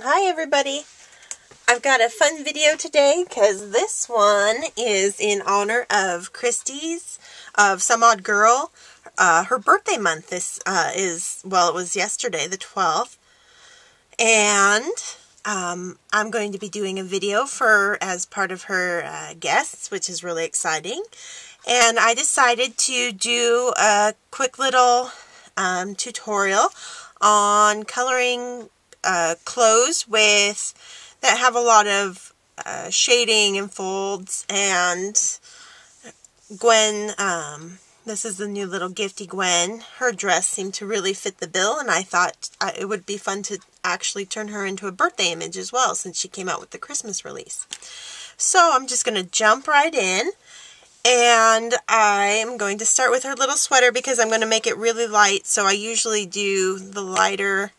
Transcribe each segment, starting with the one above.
Hi everybody! I've got a fun video today because this one is in honor of Christy's of Some Odd Girl. Her birthday month it was yesterday, the 12th. And I'm going to be doing a video as part of her guests, which is really exciting. And I decided to do a quick little tutorial on coloring clothes that have a lot of shading and folds. And Gwen, this is the new little Gifty Gwen. Her dress seemed to really fit the bill, and I thought it would be fun to actually turn her into a birthday image as well, since she came out with the Christmas release. So I'm just going to jump right in. And I'm going to start with her little sweater because I'm going to make it really light. So I usually do the lighter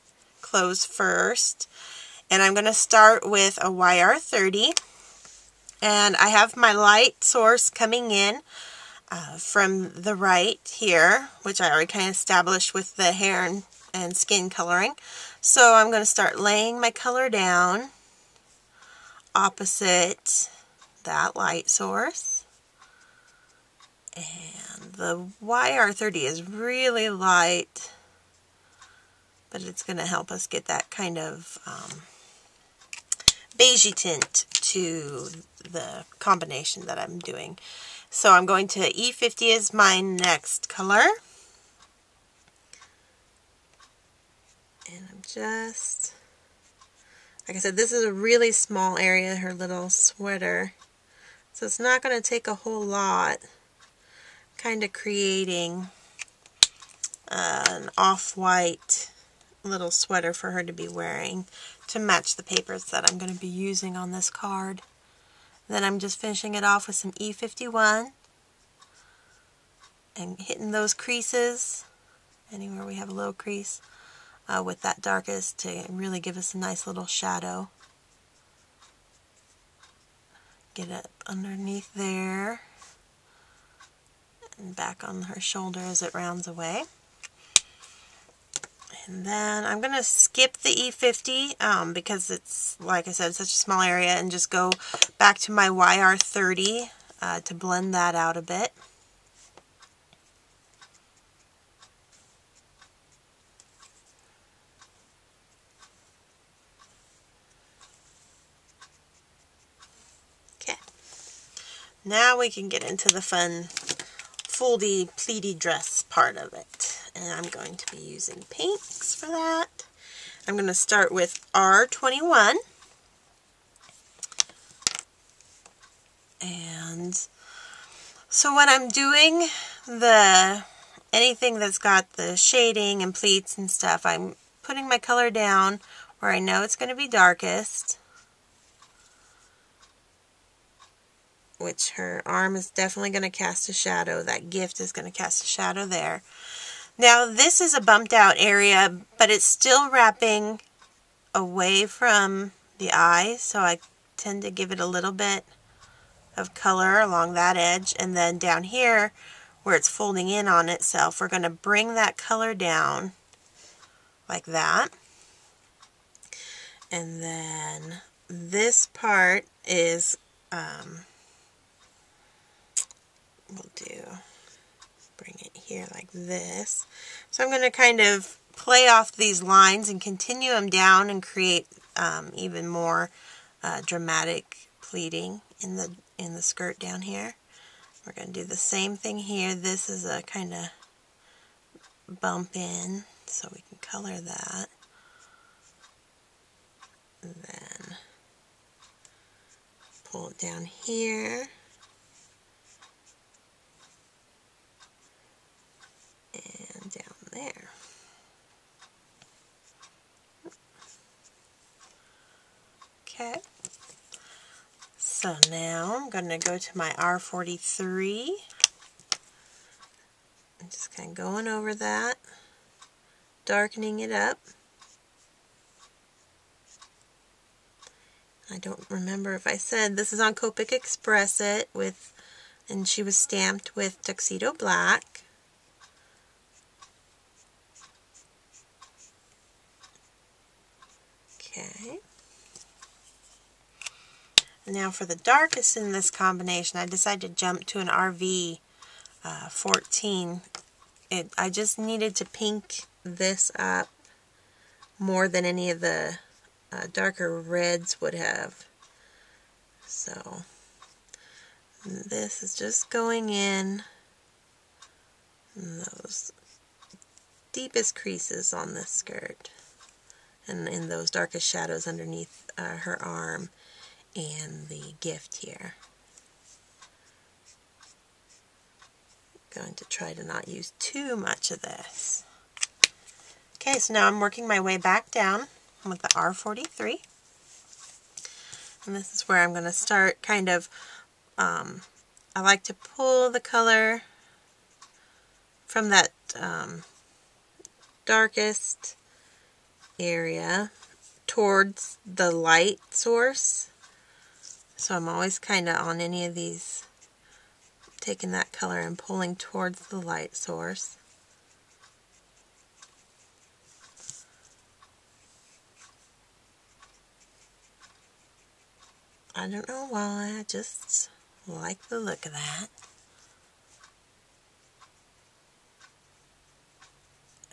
clothes first. And I'm going to start with a YR30. And I have my light source coming in from the right here, which I already kind of established with the hair and skin coloring. So I'm going to start laying my color down opposite that light source. And the YR30 is really light, but it's going to help us get that kind of beigey tint to the combination that I'm doing. So I'm going to E50 as my next color. And I'm just, like I said, this is a really small area, her little sweater. So it's not going to take a whole lot. Kind of creating an off-white little sweater for her to be wearing to match the papers that I'm going to be using on this card. Then I'm just finishing it off with some E51 and hitting those creases anywhere we have a low crease with that darkest to really give us a nice little shadow. Get it underneath there. And back on her shoulder as it rounds away. And then I'm going to skip the E50 because it's, like I said, such a small area, and just go back to my YR30 to blend that out a bit. Okay. Now we can get into the fun foldy, pleaty dress part of it. And I'm going to be using pinks for that. I'm going to start with R21. And so when I'm doing anything that's got the shading and pleats and stuff, I'm putting my color down where I know it's going to be darkest. Which her arm is definitely going to cast a shadow. That gift is going to cast a shadow there. Now this is a bumped out area, but it's still wrapping away from the eye, so I tend to give it a little bit of color along that edge. And then down here, where it's folding in on itself, we're going to bring that color down like that. And then this part is bring it here like this. So I'm going to kind of play off these lines and continue them down and create even more dramatic pleating in the skirt down here. We're going to do the same thing here. This is a kind of bump in, so we can color that. And then pull it down here. And down there. Okay. So now I'm going to go to my R43. I'm just kind of going over that, darkening it up. I don't remember if I said this is on Copic X-Press and she was stamped with Tuxedo Black. Okay. And now for the darkest in this combination, I decided to jump to an RV 14. I just needed to pink this up more than any of the darker reds would have. So this is just going in those deepest creases on this skirt and in those darkest shadows underneath her arm and the gift here. Going to try to not use too much of this. Okay, so now I'm working my way back down with the R43. And this is where I'm going to start kind of, I like to pull the color from that darkest area towards the light source. So I'm always kind of on any of these, taking that color and pulling towards the light source. I don't know why, I just like the look of that.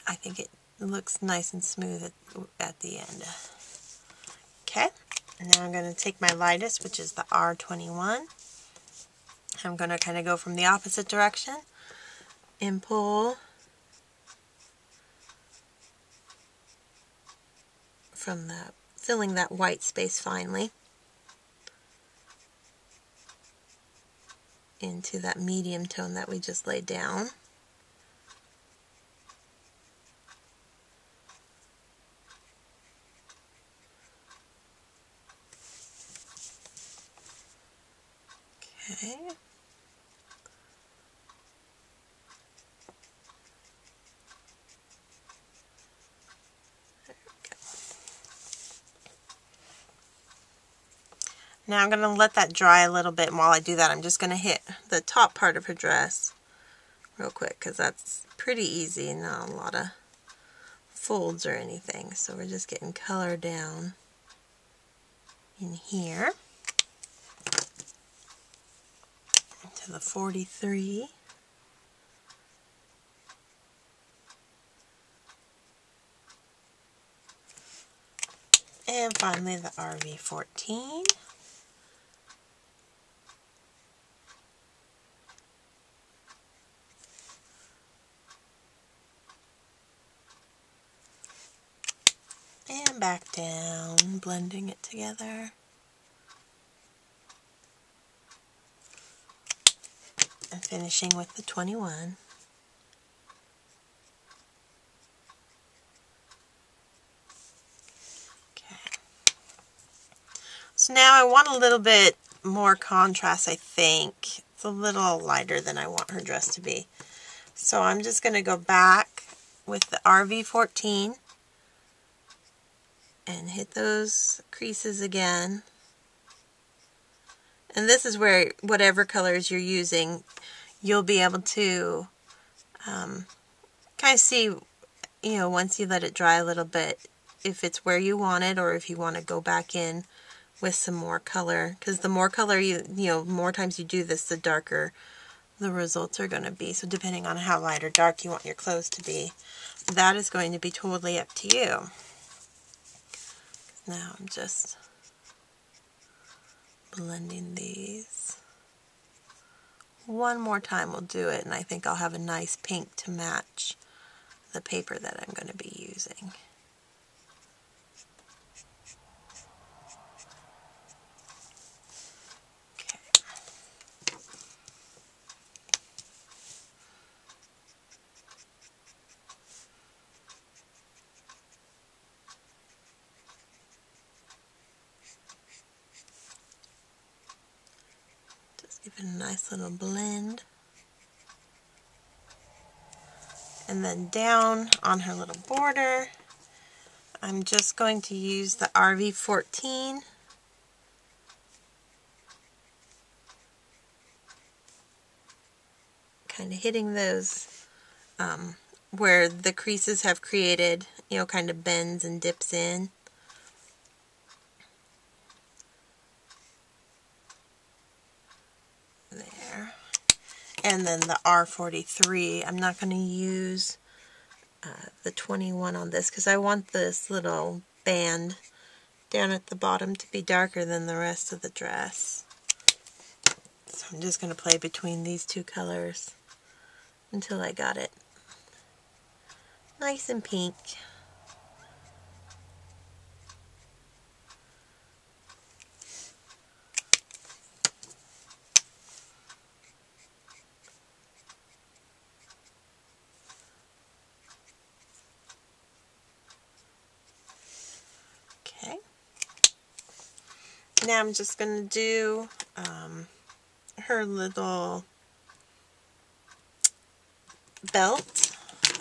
I think it looks nice and smooth at the end. Okay, and now I'm going to take my lightest, which is the R21. I'm going to kind of go from the opposite direction and pull from the, filling that white space finely into that medium tone that we just laid down. Okay. Now I'm going to let that dry a little bit, and while I do that I'm just going to hit the top part of her dress real quick because that's pretty easy, not a lot of folds or anything. So we're just getting color down in here to the 43. And finally the RV14. And back down, blending it together. And finishing with the 21. Okay. So now I want a little bit more contrast, I think. It's a little lighter than I want her dress to be. So I'm just going to go back with the RV14 and hit those creases again. And this is where whatever colors you're using, you'll be able to kind of see, you know, once you let it dry a little bit, if it's where you want it or if you want to go back in with some more color. Because the more color you know, more times you do this, the darker the results are going to be. So depending on how light or dark you want your clothes to be, that is going to be totally up to you. Now I'm just blending these. One more time we'll do it, and I think I'll have a nice pink to match the paper that I'm going to be using. Okay. Just give it a nice little blend. And then down on her little border, I'm just going to use the RV14. Kind of hitting those where the creases have created, you know, kind of bends and dips in. and then the R43. I'm not going to use the 21 on this because I want this little band down at the bottom to be darker than the rest of the dress. So I'm just going to play between these two colors until I got it nice and pink. Okay. Now I'm just going to do her little belt,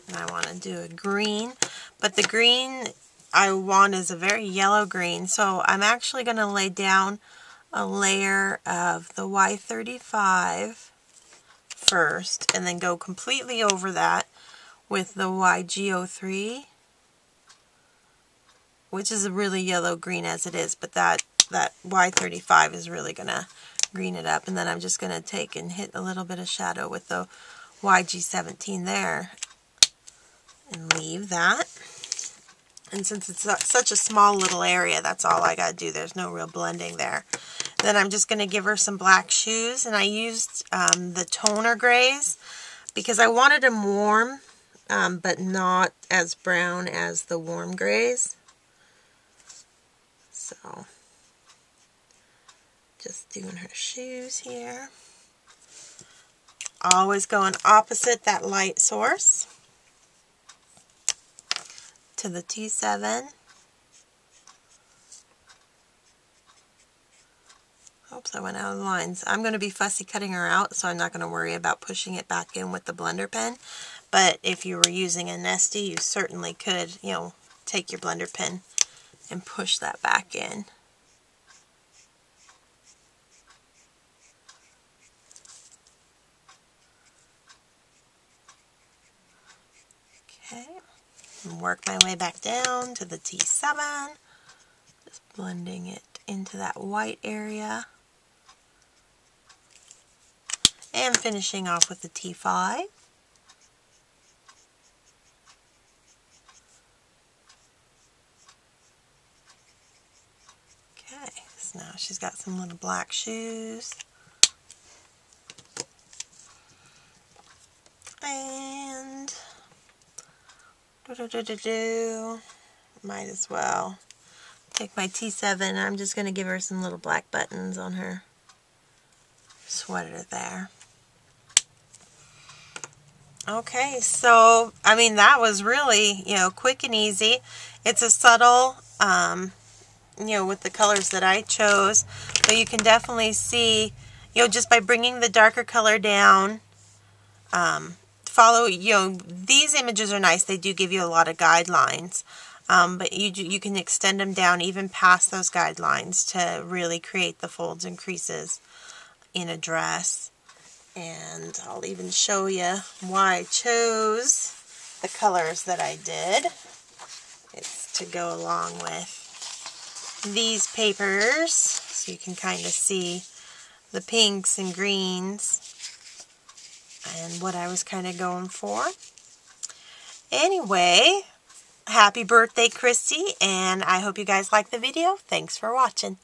and I want to do a green, but the green I want is a very yellow green, so I'm actually going to lay down a layer of the Y35 first, and then go completely over that with the YG03, which is a really yellow green as it is, but that Y35 is really going to green it up. And then I'm just going to take and hit a little bit of shadow with the YG17 there and leave that. And since it's such a small little area, that's all I got to do. There's no real blending there. Then I'm just going to give her some black shoes, and I used the toner grays because I wanted them warm, but not as brown as the warm grays. So just doing her shoes here. Always going opposite that light source to the T7. Oops, I went out of the lines. I'm going to be fussy cutting her out, so I'm not going to worry about pushing it back in with the blender pen. But if you were using a Nesty, you certainly could, take your blender pen and push that back in. Okay, and work my way back down to the T7, just blending it into that white area, and finishing off with the T5. Okay, so now she's got some little black shoes. And might as well take my T7. I'm just going to give her some little black buttons on her sweater there. Okay, so I mean that was really, quick and easy. It's a subtle, with the colors that I chose, but you can definitely see, just by bringing the darker color down, follow, these images are nice. They do give you a lot of guidelines, but you can extend them down even past those guidelines to really create the folds and creases in a dress. And I'll even show you why I chose the colors that I did. It's to go along with these papers, so you can kind of see the pinks and greens and what I was kind of going for. Anyway, happy birthday, Christy, and I hope you guys liked the video. Thanks for watching.